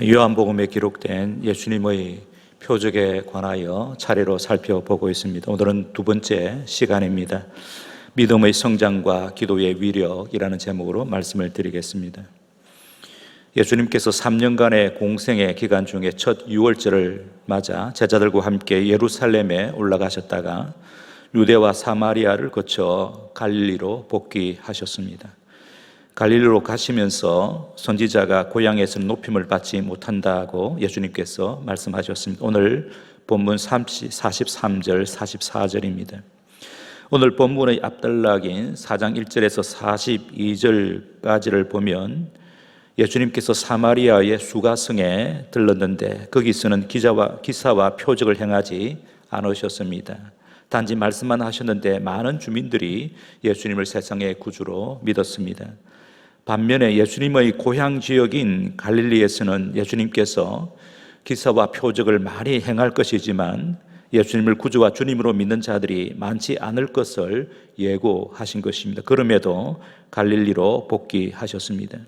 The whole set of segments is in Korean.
요한복음에 기록된 예수님의 표적에 관하여 차례로 살펴보고 있습니다. 오늘은 두 번째 시간입니다. 믿음의 성장과 기도의 위력이라는 제목으로 말씀을 드리겠습니다. 예수님께서 3년간의 공생의 기간 중에 첫 유월절을 맞아 제자들과 함께 예루살렘에 올라가셨다가 유대와 사마리아를 거쳐 갈릴리로 복귀하셨습니다. 갈릴리로 가시면서 선지자가 고향에서는 높임을 받지 못한다고 예수님께서 말씀하셨습니다. 오늘 본문 43절, 44절입니다. 오늘 본문의 앞단락인 4장 1절에서 42절까지를 보면 예수님께서 사마리아의 수가성에 들렀는데 거기서는 기사와 표적을 행하지 않으셨습니다. 단지 말씀만 하셨는데 많은 주민들이 예수님을 세상의 구주로 믿었습니다. 반면에 예수님의 고향 지역인 갈릴리에서는 예수님께서 기사와 표적을 많이 행할 것이지만 예수님을 구주와 주님으로 믿는 자들이 많지 않을 것을 예고하신 것입니다. 그럼에도 갈릴리로 복귀하셨습니다.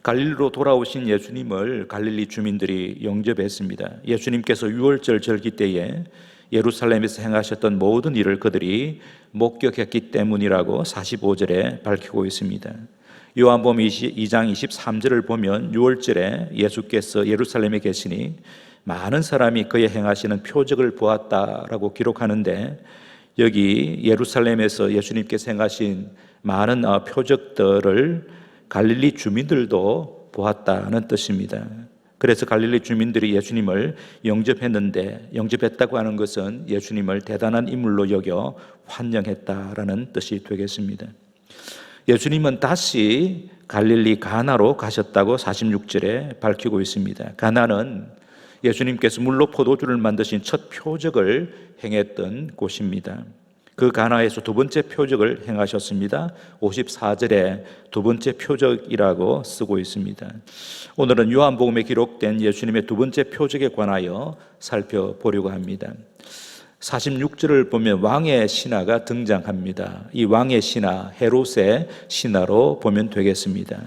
갈릴리로 돌아오신 예수님을 갈릴리 주민들이 영접했습니다. 예수님께서 유월절 절기 때에 예루살렘에서 행하셨던 모든 일을 그들이 목격했기 때문이라고 45절에 밝히고 있습니다. 요한복음 2장 23절을 보면 유월절에 예수께서 예루살렘에 계시니 많은 사람이 그의 행하시는 표적을 보았다라고 기록하는데, 여기 예루살렘에서 예수님께서 행하신 많은 표적들을 갈릴리 주민들도 보았다는 뜻입니다. 그래서 갈릴리 주민들이 예수님을 영접했는데, 영접했다고 하는 것은 예수님을 대단한 인물로 여겨 환영했다라는 뜻이 되겠습니다. 예수님은 다시 갈릴리 가나로 가셨다고 46절에 밝히고 있습니다. 가나는 예수님께서 물로 포도주를 만드신 첫 표적을 행했던 곳입니다. 그 가나에서 두 번째 표적을 행하셨습니다. 54절에 두 번째 표적이라고 쓰고 있습니다. 오늘은 요한복음에 기록된 예수님의 두 번째 표적에 관하여 살펴보려고 합니다. 46절을 보면 왕의 신하가 등장합니다. 이 왕의 신하, 헤롯의 신하로 보면 되겠습니다.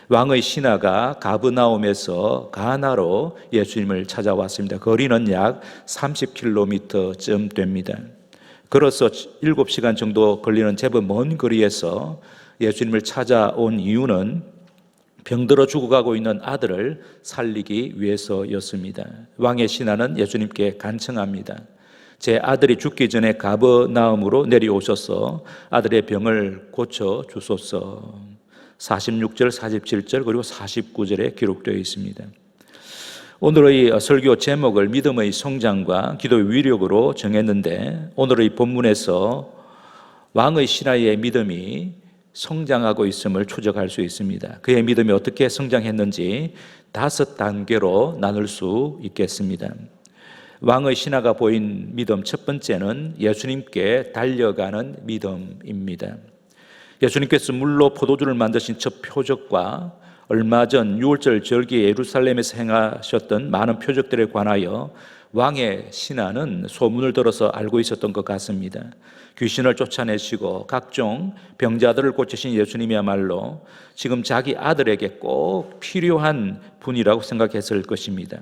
왕의 신하가 가브나움에서 가나로 예수님을 찾아왔습니다. 거리는 약 30km쯤 됩니다. 걸어서 7시간 정도 걸리는 제법 먼 거리에서 예수님을 찾아온 이유는 병들어 죽어가고 있는 아들을 살리기 위해서였습니다. 왕의 신하는 예수님께 간청합니다. 제 아들이 죽기 전에 가버나움으로 내려오셔서 아들의 병을 고쳐 주소서. 46절, 47절 그리고 49절에 기록되어 있습니다. 오늘의 설교 제목을 믿음의 성장과 기도의 위력으로 정했는데, 오늘의 본문에서 왕의 신하의 믿음이 성장하고 있음을 추적할 수 있습니다. 그의 믿음이 어떻게 성장했는지 5단계로 나눌 수 있겠습니다. 왕의 신하가 보인 믿음, 첫 번째는 예수님께 달려가는 믿음입니다. 예수님께서 물로 포도주를 만드신 첫 표적과 얼마 전 유월절 절기에 예루살렘에서 행하셨던 많은 표적들에 관하여 왕의 신하는 소문을 들어서 알고 있었던 것 같습니다. 귀신을 쫓아내시고 각종 병자들을 고치신 예수님이야말로 지금 자기 아들에게 꼭 필요한 분이라고 생각했을 것입니다.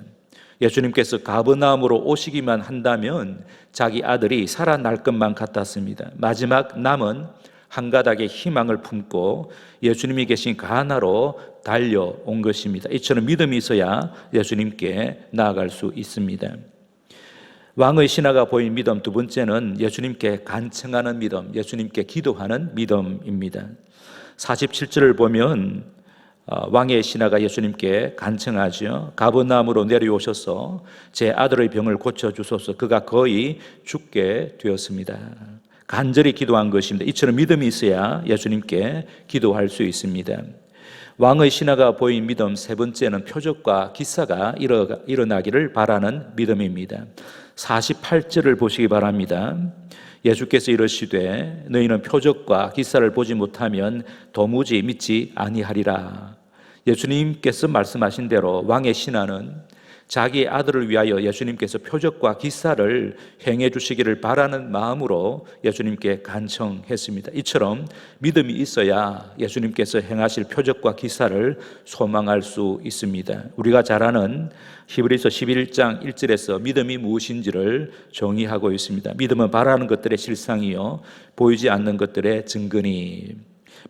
예수님께서 가버나움으로 오시기만 한다면 자기 아들이 살아날 것만 같았습니다. 마지막 남은 한 가닥의 희망을 품고 예수님이 계신 가나로 달려온 것입니다. 이처럼 믿음이 있어야 예수님께 나아갈 수 있습니다. 왕의 신하가 보인 믿음, 두 번째는 예수님께 간청하는 믿음, 예수님께 기도하는 믿음입니다. 47절을 보면 왕의 신하가 예수님께 간청하죠. 가버나움으로 내려오셔서 제 아들의 병을 고쳐주소서. 그가 거의 죽게 되었습니다. 간절히 기도한 것입니다. 이처럼 믿음이 있어야 예수님께 기도할 수 있습니다. 왕의 신하가 보인 믿음, 세 번째는 표적과 기사가 일어나기를 바라는 믿음입니다. 48절을 보시기 바랍니다. 예수께서 이르시되 너희는 표적과 기사를 보지 못하면 도무지 믿지 아니하리라. 예수님께서 말씀하신 대로 왕의 신하는 자기 아들을 위하여 예수님께서 표적과 기사를 행해 주시기를 바라는 마음으로 예수님께 간청했습니다. 이처럼 믿음이 있어야 예수님께서 행하실 표적과 기사를 소망할 수 있습니다. 우리가 잘 아는 히브리서 11장 1절에서 믿음이 무엇인지를 정의하고 있습니다. 믿음은 바라는 것들의 실상이요 보이지 않는 것들의 증거니.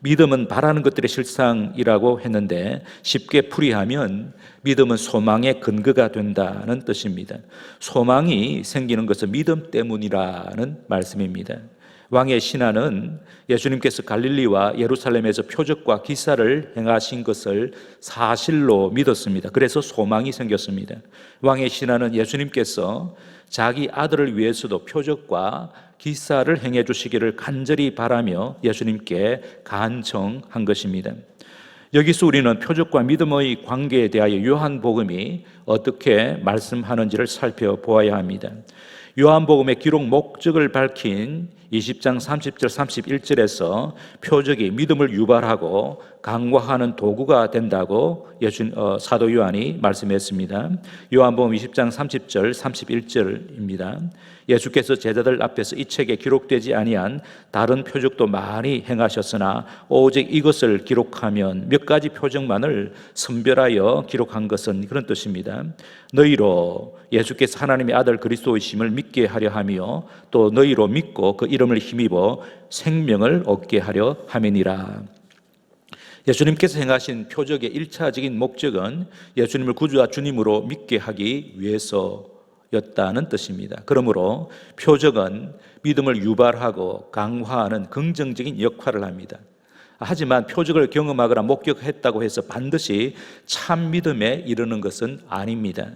믿음은 바라는 것들의 실상이라고 했는데 쉽게 풀이하면 믿음은 소망의 근거가 된다는 뜻입니다. 소망이 생기는 것은 믿음 때문이라는 말씀입니다. 왕의 신하는 예수님께서 갈릴리와 예루살렘에서 표적과 기사를 행하신 것을 사실로 믿었습니다. 그래서 소망이 생겼습니다. 왕의 신하는 예수님께서 자기 아들을 위해서도 표적과 기사를 행해 주시기를 간절히 바라며 예수님께 간청한 것입니다. 여기서 우리는 표적과 믿음의 관계에 대하여 요한복음이 어떻게 말씀하는지를 살펴보아야 합니다. 요한복음의 기록 목적을 밝힌 20장 30절 31절에서 표적이 믿음을 유발하고 강화하는 도구가 된다고 사도 요한이 말씀했습니다. 요한복음 20장 30절 31절입니다. 예수께서 제자들 앞에서 이 책에 기록되지 아니한 다른 표적도 많이 행하셨으나 오직 이것을 기록하면 몇 가지 표적만을 선별하여 기록한 것은 그런 뜻입니다. 너희로 예수께서 하나님의 아들 그리스도이심을 믿게 하려 하며 또 너희로 믿고 그 이름을 힘입어 생명을 얻게 하려 함이니라. 예수님께서 행하신 표적의 1차적인 목적은 예수님을 구주와 주님으로 믿게 하기 위해서였다는 뜻입니다. 그러므로 표적은 믿음을 유발하고 강화하는 긍정적인 역할을 합니다. 하지만 표적을 경험하거나 목격했다고 해서 반드시 참 믿음에 이르는 것은 아닙니다.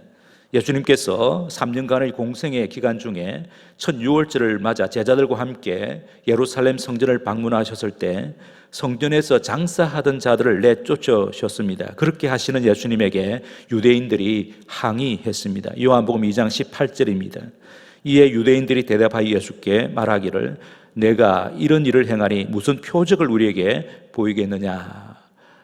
예수님께서 3년간의 공생의 기간 중에 첫 유월절을 맞아 제자들과 함께 예루살렘 성전을 방문하셨을 때 성전에서 장사하던 자들을 내쫓으셨습니다. 그렇게 하시는 예수님에게 유대인들이 항의했습니다. 요한복음 2장 18절입니다. 이에 유대인들이 대답하여 예수께 말하기를 내가 이런 일을 행하니 무슨 표적을 우리에게 보이겠느냐?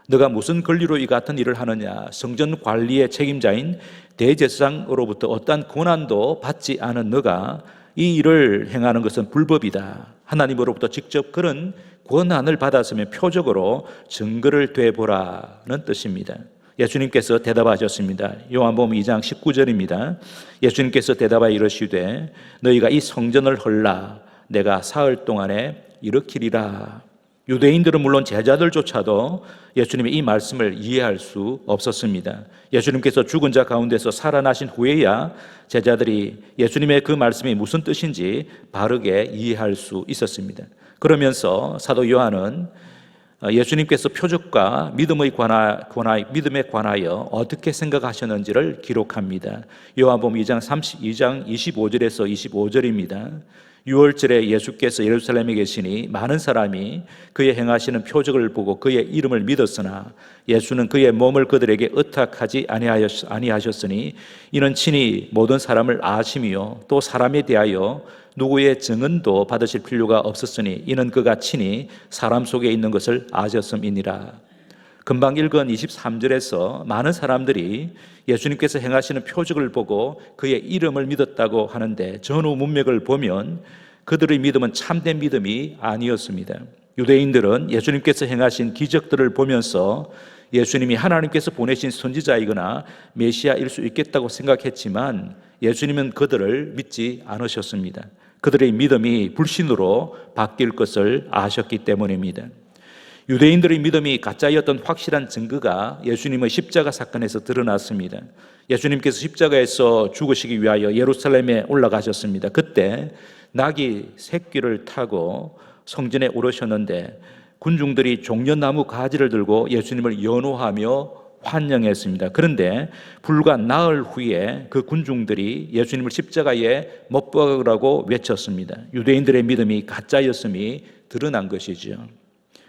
너가 무슨 권리로 이 같은 일을 하느냐? 성전 관리의 책임자인 대제사장으로부터 어떠한 고난도 받지 않은 너가 이 일을 행하는 것은 불법이다. 하나님으로부터 직접 그런 권한을 받았으면 표적으로 증거를 대보라는 뜻입니다. 예수님께서 대답하셨습니다. 요한복음 2장 19절입니다. 예수님께서 대답하여 이르시되 너희가 이 성전을 헐라 내가 사흘 동안에 일으키리라. 유대인들은 물론 제자들조차도 예수님의 이 말씀을 이해할 수 없었습니다. 예수님께서 죽은 자 가운데서 살아나신 후에야 제자들이 예수님의 그 말씀이 무슨 뜻인지 바르게 이해할 수 있었습니다. 그러면서 사도 요한은 예수님께서 표적과 믿음에 관하여 어떻게 생각하셨는지를 기록합니다. 요한복음 2장 25절에서 25절입니다. 6월절에 예수께서 예루살렘에 계시니 많은 사람이 그의 행하시는 표적을 보고 그의 이름을 믿었으나 예수는 그의 몸을 그들에게 의탁하지 아니하셨으니 이는 친히 모든 사람을 아심이요 또 사람에 대하여 누구의 증언도 받으실 필요가 없었으니 이는 그가 친히 사람 속에 있는 것을 아셨음이니라. 금방 읽은 23절에서 많은 사람들이 예수님께서 행하시는 표적을 보고 그의 이름을 믿었다고 하는데 전후 문맥을 보면 그들의 믿음은 참된 믿음이 아니었습니다. 유대인들은 예수님께서 행하신 기적들을 보면서 예수님이 하나님께서 보내신 선지자이거나 메시아일 수 있겠다고 생각했지만 예수님은 그들을 믿지 않으셨습니다. 그들의 믿음이 불신으로 바뀔 것을 아셨기 때문입니다. 유대인들의 믿음이 가짜였던 확실한 증거가 예수님의 십자가 사건에서 드러났습니다. 예수님께서 십자가에서 죽으시기 위하여 예루살렘에 올라가셨습니다. 그때 낙이 새끼를 타고 성전에 오르셨는데 군중들이 종려나무 가지를 들고 예수님을 연호하며 환영했습니다. 그런데 불과 나흘 후에 그 군중들이 예수님을 십자가에 못 박으라고 외쳤습니다. 유대인들의 믿음이 가짜였음이 드러난 것이죠.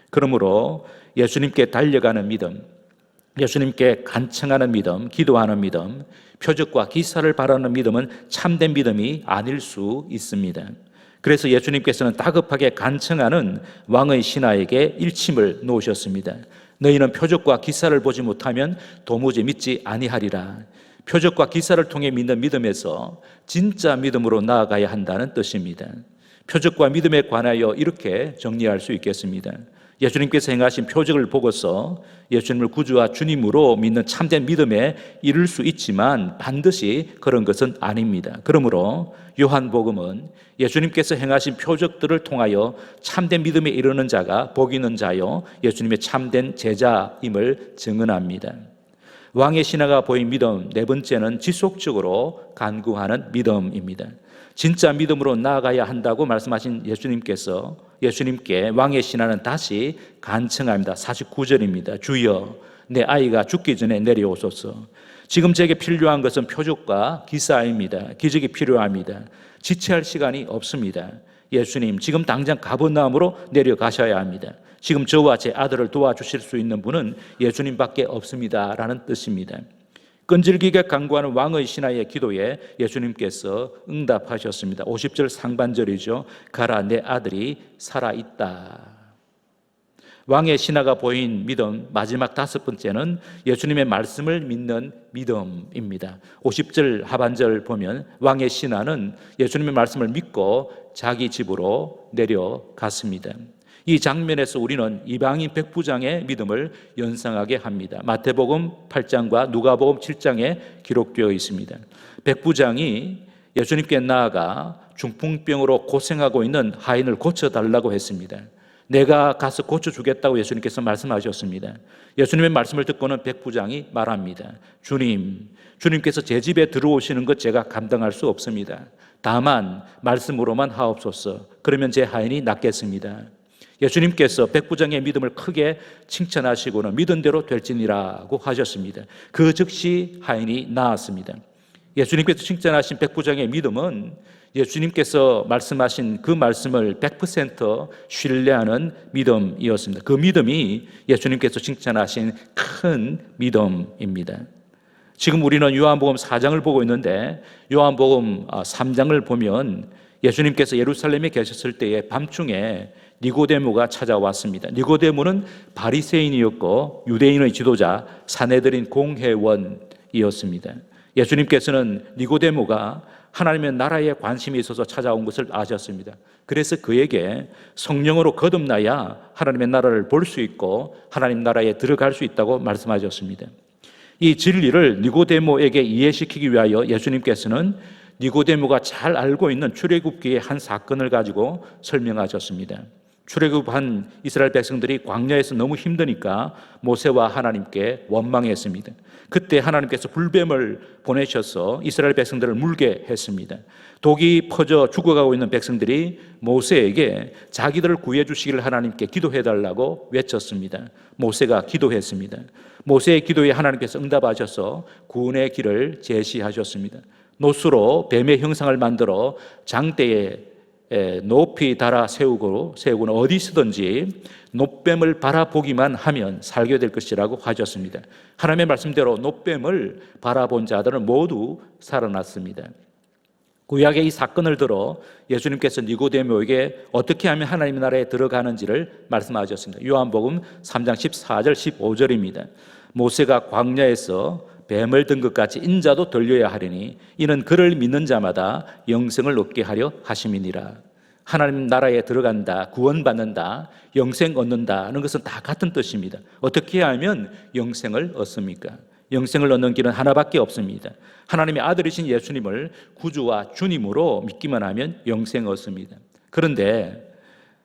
그러므로 예수님께 달려가는 믿음, 예수님께 간청하는 믿음, 기도하는 믿음, 표적과 기사를 바라는 믿음은 참된 믿음이 아닐 수 있습니다. 그래서 예수님께서는 다급하게 간청하는 왕의 신하에게 일침을 놓으셨습니다. 너희는 표적과 기사를 보지 못하면 도무지 믿지 아니하리라. 표적과 기사를 통해 믿는 믿음에서 진짜 믿음으로 나아가야 한다는 뜻입니다. 표적과 믿음에 관하여 이렇게 정리할 수 있겠습니다. 예수님께서 행하신 표적을 보고서 예수님을 구주와 주님으로 믿는 참된 믿음에 이를 수 있지만 반드시 그런 것은 아닙니다. 그러므로 요한복음은 예수님께서 행하신 표적들을 통하여 참된 믿음에 이르는 자가 복 있는 자요 예수님의 참된 제자임을 증언합니다. 왕의 신하가 보인 믿음, 네 번째는 지속적으로 간구하는 믿음입니다. 진짜 믿음으로 나아가야 한다고 말씀하신 예수님께 왕의 신하는 다시 간청합니다. 49절입니다. 주여, 내 아이가 죽기 전에 내려오소서. 지금 제게 필요한 것은 표적과 기사입니다. 기적이 필요합니다. 지체할 시간이 없습니다. 예수님, 지금 당장 가버나움으로 내려가셔야 합니다. 지금 저와 제 아들을 도와주실 수 있는 분은 예수님밖에 없습니다. 라는 뜻입니다. 끈질기게 간구하는 왕의 신하의 기도에 예수님께서 응답하셨습니다. 50절 상반절이죠. 가라, 내 아들이 살아있다. 왕의 신하가 보인 믿음, 마지막 다섯 번째는 예수님의 말씀을 믿는 믿음입니다. 50절 하반절 보면 왕의 신하는 예수님의 말씀을 믿고 자기 집으로 내려갔습니다. 이 장면에서 우리는 이방인 백부장의 믿음을 연상하게 합니다. 마태복음 8장과 누가복음 7장에 기록되어 있습니다. 백부장이 예수님께 나아가 중풍병으로 고생하고 있는 하인을 고쳐달라고 했습니다. 내가 가서 고쳐주겠다고 예수님께서 말씀하셨습니다. 예수님의 말씀을 듣고는 백부장이 말합니다. 주님께서 제 집에 들어오시는 것 제가 감당할 수 없습니다. 다만 말씀으로만 하옵소서. 그러면 제 하인이 낫겠습니다. 예수님께서 백부장의 믿음을 크게 칭찬하시고는 믿은 대로 될지니라고 하셨습니다. 그 즉시 하인이 나았습니다. 예수님께서 칭찬하신 백부장의 믿음은 예수님께서 말씀하신 그 말씀을 100% 신뢰하는 믿음이었습니다. 그 믿음이 예수님께서 칭찬하신 큰 믿음입니다. 지금 우리는 요한복음 4장을 보고 있는데 요한복음 3장을 보면 예수님께서 예루살렘에 계셨을 때에 밤중에 니고데모가 찾아왔습니다. 니고데모는 바리새인이었고 유대인의 지도자 산헤드린 공회원이었습니다. 예수님께서는 니고데모가 하나님의 나라에 관심이 있어서 찾아온 것을 아셨습니다. 그래서 그에게 성령으로 거듭나야 하나님의 나라를 볼 수 있고 하나님 나라에 들어갈 수 있다고 말씀하셨습니다. 이 진리를 니고데모에게 이해시키기 위하여 예수님께서는 니고데모가 잘 알고 있는 출애굽기의 한 사건을 가지고 설명하셨습니다. 출애굽한 이스라엘 백성들이 광야에서 너무 힘드니까 모세와 하나님께 원망했습니다. 그때 하나님께서 불뱀을 보내셔서 이스라엘 백성들을 물게 했습니다. 독이 퍼져 죽어가고 있는 백성들이 모세에게 자기들을 구해 주시기를 하나님께 기도해달라고 외쳤습니다. 모세가 기도했습니다. 모세의 기도에 하나님께서 응답하셔서 구원의 길을 제시하셨습니다. 노수로 뱀의 형상을 만들어 장대에 높이 달아 세우고는 어디서든지 놋뱀을 바라보기만 하면 살게 될 것이라고 하셨습니다. 하나님의 말씀대로 놋뱀을 바라본 자들은 모두 살아났습니다. 구약의 이 사건을 들어 예수님께서 니고데모에게 어떻게 하면 하나님의 나라에 들어가는지를 말씀하셨습니다. 요한복음 3장 14절 15절입니다. 모세가 광야에서 뱀을 든 것 같이 인자도 들려야 하리니 이는 그를 믿는 자마다 영생을 얻게 하려 하심이니라. 하나님 나라에 들어간다, 구원받는다, 영생 얻는다는 것은 다 같은 뜻입니다. 어떻게 하면 영생을 얻습니까? 영생을 얻는 길은 하나밖에 없습니다. 하나님의 아들이신 예수님을 구주와 주님으로 믿기만 하면 영생 얻습니다. 그런데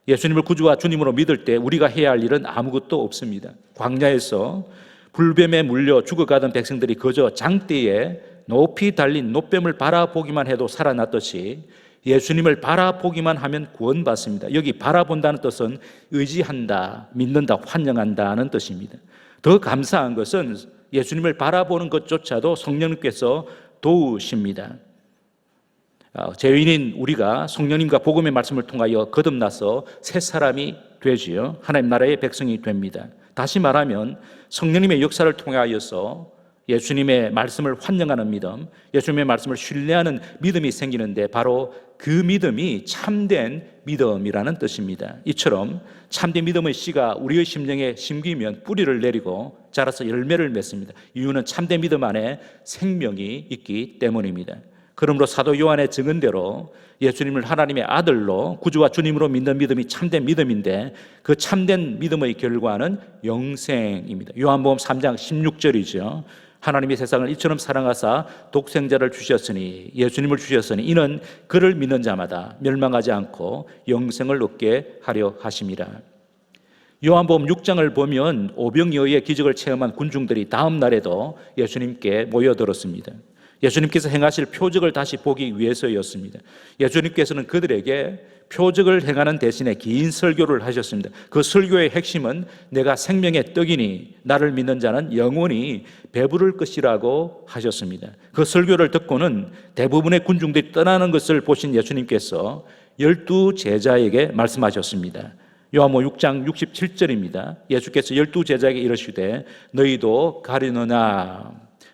예수님을 구주와 주님으로 믿을 때 우리가 해야 할 일은 아무것도 없습니다. 광야에서 불뱀에 물려 죽어가던 백성들이 그저 장대에 높이 달린 놋뱀을 바라보기만 해도 살아났듯이 예수님을 바라보기만 하면 구원받습니다. 여기 바라본다는 뜻은 의지한다, 믿는다, 환영한다는 뜻입니다. 더 감사한 것은 예수님을 바라보는 것조차도 성령님께서 도우십니다. 죄인인 우리가 성령님과 복음의 말씀을 통하여 거듭나서 새 사람이 되지요. 하나님 나라의 백성이 됩니다. 다시 말하면 성령님의 역사를 통하여서 예수님의 말씀을 환영하는 믿음, 예수님의 말씀을 신뢰하는 믿음이 생기는데 바로 그 믿음이 참된 믿음이라는 뜻입니다. 이처럼 참된 믿음의 씨가 우리의 심령에 심기면 뿌리를 내리고 자라서 열매를 맺습니다. 이유는 참된 믿음 안에 생명이 있기 때문입니다. 그러므로 사도 요한의 증언대로 예수님을 하나님의 아들로 구주와 주님으로 믿는 믿음이 참된 믿음인데 그 참된 믿음의 결과는 영생입니다. 요한복음 3장 16절이죠. 하나님이 세상을 이처럼 사랑하사 독생자를 주셨으니, 예수님을 주셨으니 이는 그를 믿는 자마다 멸망하지 않고 영생을 얻게 하려 하심이라. 요한복음 6장을 보면 오병이어의 기적을 체험한 군중들이 다음 날에도 예수님께 모여들었습니다. 예수님께서 행하실 표적을 다시 보기 위해서였습니다. 예수님께서는 그들에게 표적을 행하는 대신에 긴 설교를 하셨습니다. 그 설교의 핵심은 내가 생명의 떡이니 나를 믿는 자는 영원히 배부를 것이라고 하셨습니다. 그 설교를 듣고는 대부분의 군중들이 떠나는 것을 보신 예수님께서 12 제자에게 말씀하셨습니다. 요한복음 6장 67절입니다. 예수께서 12 제자에게 이르시되 너희도 가려느냐.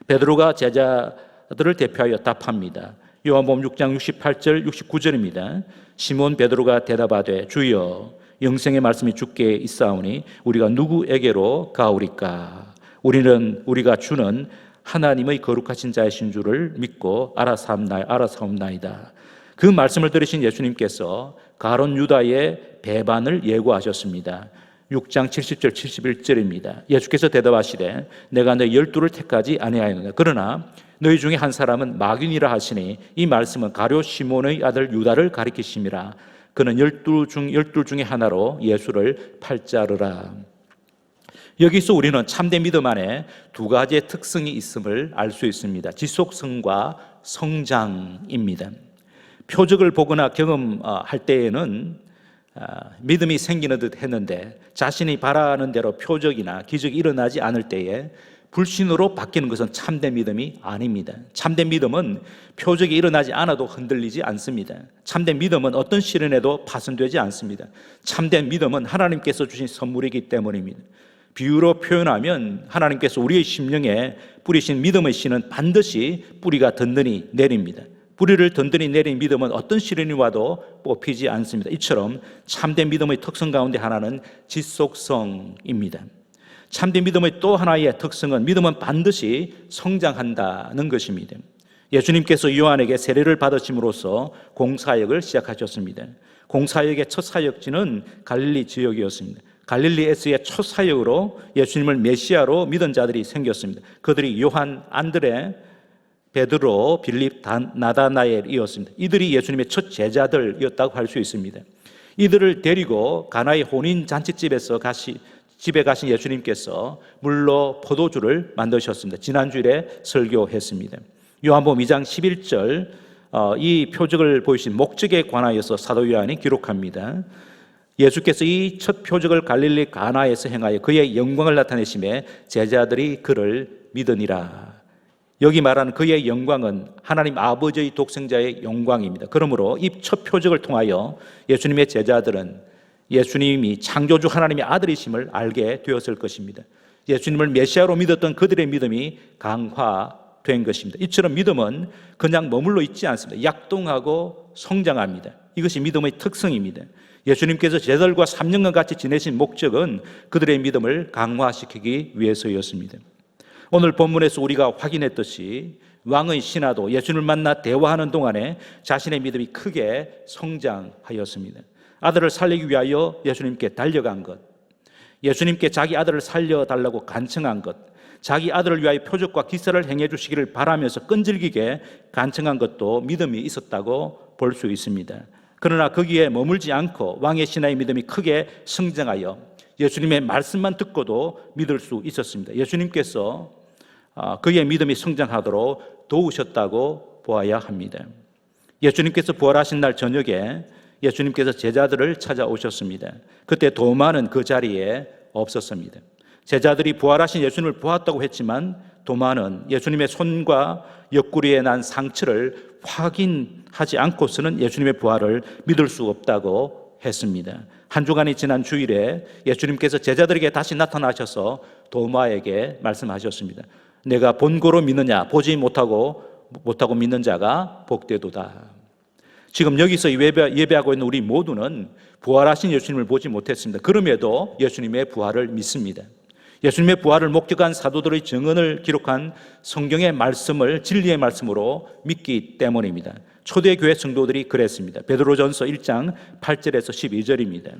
베드로가 제자들을 대표하여 답합니다. 요한복음 6장 68절 69절입니다. 시몬 베드로가 대답하되 주여 영생의 말씀이 주께 있사오니 우리가 누구에게로 가오리까? 우리는 우리가 주는 하나님의 거룩하신 자이신 줄을 믿고 알아사옵나이다. 그 말씀을 들으신 예수님께서 가룟 유다의 배반을 예고하셨습니다. 6장 70절 71절입니다. 예수께서 대답하시되 내가 너희 12를 택하지 아니하였느냐. 그러나 너희 중에 한 사람은 마귀니라 하시니 이 말씀은 가룟 시몬의 아들 유다를 가리키심이라. 그는 12 중에 하나로 예수를 팔자르라. 여기서 우리는 참된 믿음 안에 두 가지의 특성이 있음을 알 수 있습니다. 지속성과 성장입니다. 표적을 보거나 경험할 때에는 믿음이 생기는 듯 했는데 자신이 바라는 대로 표적이나 기적이 일어나지 않을 때에 불신으로 바뀌는 것은 참된 믿음이 아닙니다. 참된 믿음은 표적이 일어나지 않아도 흔들리지 않습니다. 참된 믿음은 어떤 시련에도 파손되지 않습니다. 참된 믿음은 하나님께서 주신 선물이기 때문입니다. 비유로 표현하면 하나님께서 우리의 심령에 뿌리신 믿음의 씨는 반드시 뿌리가 든든히 내립니다. 뿌리를 든든히 내린 믿음은 어떤 시련이 와도 뽑히지 않습니다. 이처럼 참된 믿음의 특성 가운데 하나는 지속성입니다. 참된 믿음의 또 하나의 특성은 믿음은 반드시 성장한다는 것입니다. 예수님께서 요한에게 세례를 받으심으로써 공사역을 시작하셨습니다. 공사역의 첫 사역지는 갈릴리 지역이었습니다. 갈릴리에서의 첫 사역으로 예수님을 메시아로 믿은 자들이 생겼습니다. 그들이 요한, 안드레, 베드로, 빌립, 나다나엘이었습니다. 이들이 예수님의 첫 제자들이었다고 할 수 있습니다. 이들을 데리고 가나의 혼인 잔치집에서 집에 가신 예수님께서 물로 포도주를 만드셨습니다. 지난주일에 설교했습니다. 요한복음 2장 11절 이 표적을 보이신 목적에 관하여서 사도 요한이 기록합니다. 예수께서 이 첫 표적을 갈릴리 가나에서 행하여 그의 영광을 나타내심에 제자들이 그를 믿으니라. 여기 말하는 그의 영광은 하나님 아버지의 독생자의 영광입니다. 그러므로 이 첫 표적을 통하여 예수님의 제자들은 예수님이 창조주 하나님의 아들이심을 알게 되었을 것입니다. 예수님을 메시아로 믿었던 그들의 믿음이 강화된 것입니다. 이처럼 믿음은 그냥 머물러 있지 않습니다. 약동하고 성장합니다. 이것이 믿음의 특성입니다. 예수님께서 제자들과 3년간 같이 지내신 목적은 그들의 믿음을 강화시키기 위해서였습니다. 오늘 본문에서 우리가 확인했듯이 왕의 신하도 예수님을 만나 대화하는 동안에 자신의 믿음이 크게 성장하였습니다. 아들을 살리기 위하여 예수님께 달려간 것, 예수님께 자기 아들을 살려달라고 간청한 것, 자기 아들을 위하여 표적과 기사를 행해 주시기를 바라면서 끈질기게 간청한 것도 믿음이 있었다고 볼 수 있습니다. 그러나 거기에 머물지 않고 왕의 신하의 믿음이 크게 성장하여 예수님의 말씀만 듣고도 믿을 수 있었습니다. 예수님께서 그의 믿음이 성장하도록 도우셨다고 보아야 합니다. 예수님께서 부활하신 날 저녁에 예수님께서 제자들을 찾아오셨습니다. 그때 도마는 그 자리에 없었습니다. 제자들이 부활하신 예수님을 보았다고 했지만 도마는 예수님의 손과 옆구리에 난 상처를 확인하지 않고서는 예수님의 부활을 믿을 수 없다고 했습니다. 한 주간이 지난 주일에 예수님께서 제자들에게 다시 나타나셔서 도마에게 말씀하셨습니다. 내가 본고로 믿느냐? 보지 못하고 믿는 자가 복되도다. 지금 여기서 예배하고 있는 우리 모두는 부활하신 예수님을 보지 못했습니다. 그럼에도 예수님의 부활을 믿습니다. 예수님의 부활을 목격한 사도들의 증언을 기록한 성경의 말씀을 진리의 말씀으로 믿기 때문입니다. 초대교회 성도들이 그랬습니다. 베드로전서 1장 8절에서 12절입니다.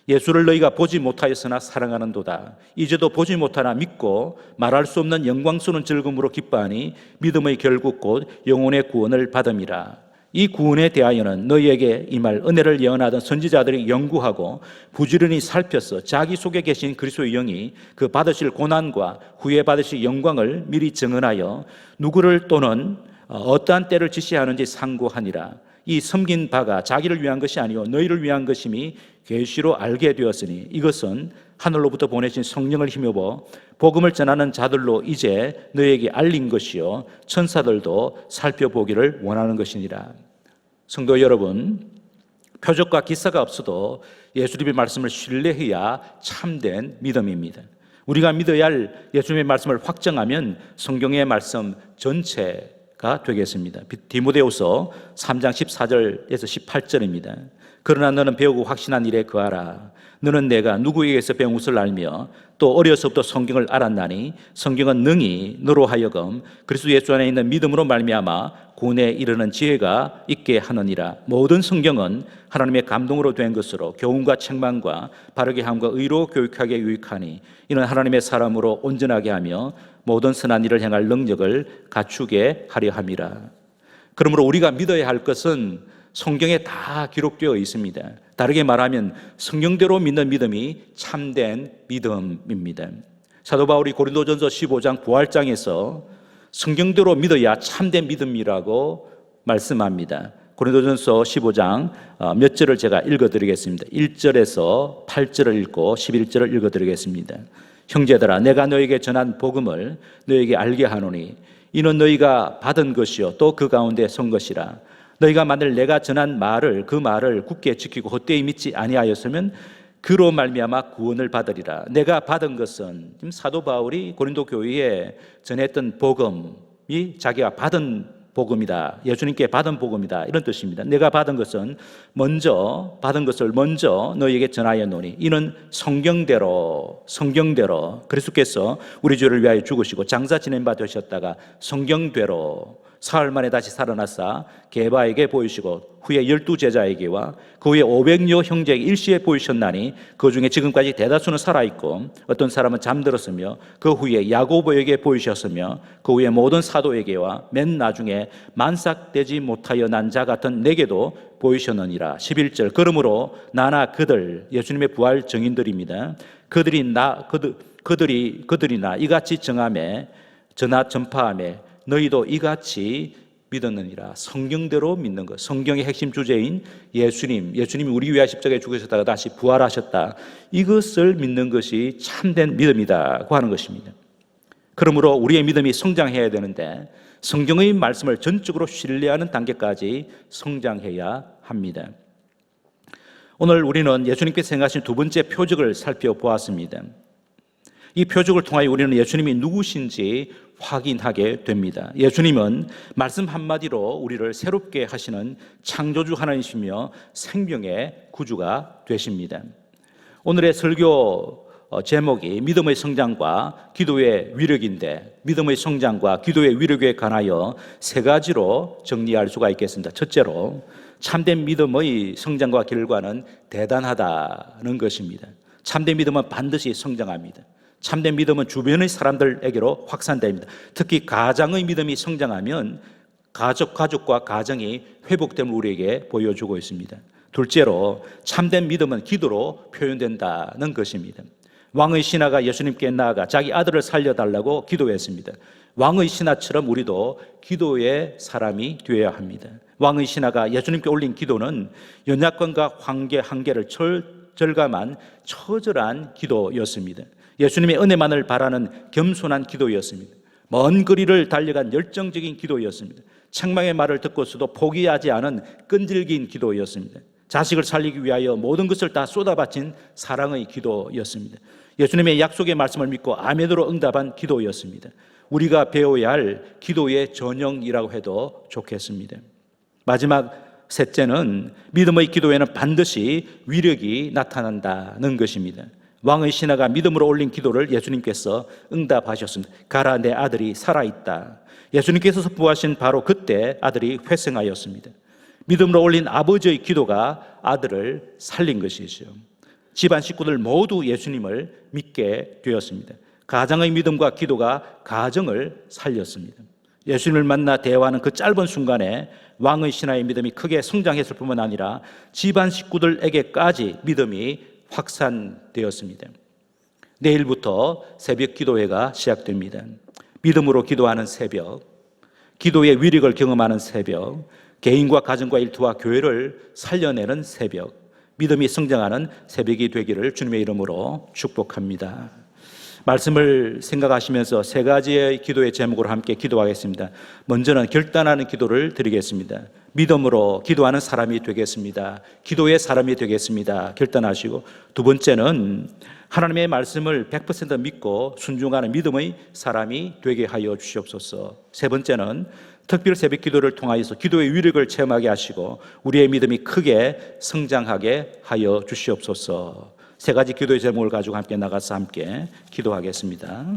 예수를 너희가 보지 못하였으나 사랑하는도다. 이제도 보지 못하나 믿고 말할 수 없는 영광스러운 즐거움으로 기뻐하니 믿음의 결국 곧 영혼의 구원을 받음이라. 이 구원에 대하여는 너희에게 임할 은혜를 예언하던 선지자들이 연구하고 부지런히 살펴서 자기 속에 계신 그리스도의 영이 그 받으실 고난과 후에 받으실 영광을 미리 증언하여 누구를 또는 어떠한 때를 지시하는지 상고하니라. 이 섬긴 바가 자기를 위한 것이 아니요 너희를 위한 것임이 계시로 알게 되었으니 이것은 하늘로부터 보내신 성령을 힘입어 복음을 전하는 자들로 이제 너희에게 알린 것이요 천사들도 살펴보기를 원하는 것이니라. 성도 여러분, 표적과 기사가 없어도 예수님의 말씀을 신뢰해야 참된 믿음입니다. 우리가 믿어야 할 예수님의 말씀을 확정하면 성경의 말씀 전체가 되겠습니다. 디모데후서 3장 14절에서 18절입니다. 그러나 너는 배우고 확신한 일에 거하라. 너는 내가 누구에게서 배운 것을 알며 또 어려서부터 성경을 알았나니 성경은 능히 너로 하여금 그리스도 예수 안에 있는 믿음으로 말미암아 구원에 이르는 지혜가 있게 하느니라. 모든 성경은 하나님의 감동으로 된 것으로 교훈과 책망과 바르게 함과 의로 교육하게 유익하니 이는 하나님의 사람으로 온전하게 하며 모든 선한 일을 행할 능력을 갖추게 하려 함이라. 그러므로 우리가 믿어야 할 것은 성경에 다 기록되어 있습니다. 다르게 말하면 성경대로 믿는 믿음이 참된 믿음입니다. 사도 바울이 고린도전서 15장 부활장에서 성경대로 믿어야 참된 믿음이라고 말씀합니다. 고린도전서 15장 몇 절을 제가 읽어드리겠습니다. 1절에서 8절을 읽고 11절을 읽어드리겠습니다. 형제들아, 내가 너에게 전한 복음을 너에게 알게 하노니 이는 너희가 받은 것이요 또 그 가운데 선 것이라. 너희가 만일 내가 전한 그 말을 굳게 지키고 헛되이 믿지 아니하였으면 그로 말미암아 구원을 받으리라. 내가 받은 것은 지금 사도 바울이 고린도 교회에 전했던 복음이 자기가 받은 복음이다. 예수님께 받은 복음이다. 이런 뜻입니다. 내가 받은 것을 먼저 너희에게 전하였노니 이는 성경대로 그리스도께서 우리 죄를 위하여 죽으시고 장사 지낸 바 되셨다가 성경대로 사흘 만에 다시 살아나사 게바에게 보이시고 후에 12제자에게와 그 후에 500여 형제에게 일시에 보이셨나니 그 중에 지금까지 대다수는 살아있고 어떤 사람은 잠들었으며 그 후에 야고보에게 보이셨으며 그 후에 모든 사도에게와 맨 나중에 만삭되지 못하여 난 자 같은 내게도 보이셨느니라. 11절 그러므로 나나 그들 예수님의 부활 증인들입니다. 그들이나 이같이 전파하며 너희도 이같이 믿었느니라. 성경대로 믿는 것, 성경의 핵심 주제인 예수님이 우리 위하여 십자가에 죽으셨다가 다시 부활하셨다. 이것을 믿는 것이 참된 믿음이라고 하는 것입니다. 그러므로 우리의 믿음이 성장해야 되는데 성경의 말씀을 전적으로 신뢰하는 단계까지 성장해야 합니다. 오늘 우리는 예수님께서 행하신 두 번째 표적을 살펴보았습니다. 이 표적을 통하여 우리는 예수님이 누구신지 확인하게 됩니다. 예수님은 말씀 한마디로 우리를 새롭게 하시는 창조주 하나님이시며 생명의 구주가 되십니다. 오늘의 설교 제목이 믿음의 성장과 기도의 위력인데 믿음의 성장과 기도의 위력에 관하여 세 가지로 정리할 수가 있겠습니다. 첫째로 참된 믿음의 성장과 결과는 대단하다는 것입니다. 참된 믿음은 반드시 성장합니다. 참된 믿음은 주변의 사람들에게로 확산됩니다. 특히 가정의 믿음이 성장하면 가족과 가정이 회복됨을 우리에게 보여주고 있습니다. 둘째로 참된 믿음은 기도로 표현된다는 것입니다. 왕의 신하가 예수님께 나아가 자기 아들을 살려달라고 기도했습니다. 왕의 신하처럼 우리도 기도의 사람이 되어야 합니다. 왕의 신하가 예수님께 올린 기도는 연약함과 한계를 절감한 처절한 기도였습니다. 예수님의 은혜만을 바라는 겸손한 기도였습니다. 먼 거리를 달려간 열정적인 기도였습니다. 책망의 말을 듣고서도 포기하지 않은 끈질긴 기도였습니다. 자식을 살리기 위하여 모든 것을 다 쏟아바친 사랑의 기도였습니다. 예수님의 약속의 말씀을 믿고 아멘으로 응답한 기도였습니다. 우리가 배워야 할 기도의 전형이라고 해도 좋겠습니다. 마지막 셋째는 믿음의 기도에는 반드시 위력이 나타난다는 것입니다. 왕의 신하가 믿음으로 올린 기도를 예수님께서 응답하셨습니다. 가라, 내 아들이 살아있다. 예수님께서 선포하신 바로 그때 아들이 회생하였습니다. 믿음으로 올린 아버지의 기도가 아들을 살린 것이죠. 집안 식구들 모두 예수님을 믿게 되었습니다. 가장의 믿음과 기도가 가정을 살렸습니다. 예수님을 만나 대화하는 그 짧은 순간에 왕의 신하의 믿음이 크게 성장했을 뿐만 아니라 집안 식구들에게까지 믿음이 확산되었습니다. 내일부터 새벽 기도회가 시작됩니다. 믿음으로 기도하는 새벽, 기도의 위력을 경험하는 새벽, 개인과 가정과 일터와 교회를 살려내는 새벽, 믿음이 성장하는 새벽이 되기를 주님의 이름으로 축복합니다. 말씀을 생각하시면서 세 가지의 기도의 제목으로 함께 기도하겠습니다. 먼저는 결단하는 기도를 드리겠습니다. 믿음으로 기도하는 사람이 되겠습니다. 기도의 사람이 되겠습니다. 결단하시고, 두 번째는 하나님의 말씀을 100% 믿고 순종하는 믿음의 사람이 되게 하여 주시옵소서. 세 번째는 특별 새벽 기도를 통하여서 기도의 위력을 체험하게 하시고 우리의 믿음이 크게 성장하게 하여 주시옵소서. 세 가지 기도의 제목을 가지고 함께 나가서 함께 기도하겠습니다.